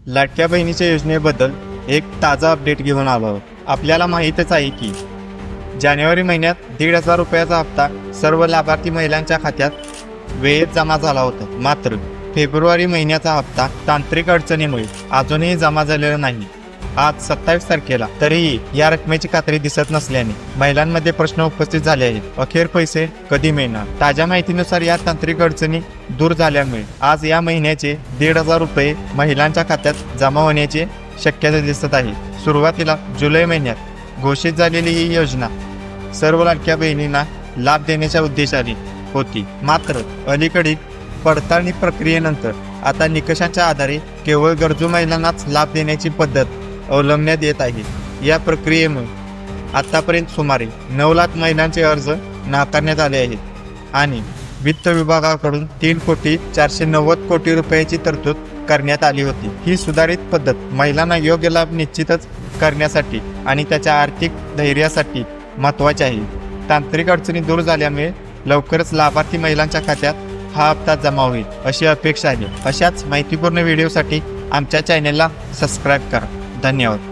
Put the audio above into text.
लाडक्या बहिणीच्या योजनेबद्दल एक ताजा अपडेट घेऊन आलो आहोत. आपल्याला माहीतच आहे की जानेवारी महिन्यात 1,500 रुपयाचा हप्ता सर्व लाभार्थी महिलांच्या खात्यात वेळेत जमा झाला होता. मात्र फेब्रुवारी महिन्याचा हप्ता तांत्रिक अडचणीमुळे अजूनही जमा झालेला नाही. आज 27 तारखेला तरीही या रकमेची खात्री दिसत नसल्याने महिलांमध्ये प्रश्न उपस्थित झाले आहेत. अखेर पैसे कधी मिळणार? ताज्या माहितीनुसार या तांत्रिक अडचणी दूर झाल्यामुळे आज या महिन्याचे 1,500 रुपये महिलांच्या खात्यात जमा होण्याची शक्यता दिसत आहे. सुरुवातीला जुलै महिन्यात घोषित झालेली ही योजना सर्व लाडक्या बहिणींना लाभ देण्याच्या उद्देशाने होती. मात्र अलीकडील पडताळणी प्रक्रियेनंतर आता निकषांच्या आधारे केवळ गरजू महिलांनाच लाभ देण्याची पद्धत अवलंबण्यात येत आहे. या प्रक्रियेमुळे आतापर्यंत सुमारे 9 लाख महिलांचे अर्ज नाकारण्यात आले आहेत आणि वित्त विभागाकडून 3,490 कोटी रुपयाची तरतूद करण्यात आली होती. ही सुधारित पद्धत महिलांना योग्य लाभ निश्चितच करण्यासाठी आणि त्याच्या आर्थिक धैर्यासाठी महत्त्वाची आहे. तांत्रिक अडचणी दूर झाल्यामुळे लवकरच लाभार्थी महिलांच्या खात्यात हा हप्ता जमा होईल अशी अपेक्षा आहे. अशाच माहितीपूर्ण व्हिडिओसाठी आमच्या चॅनेलला सबस्क्राईब करा. धन्यवाद.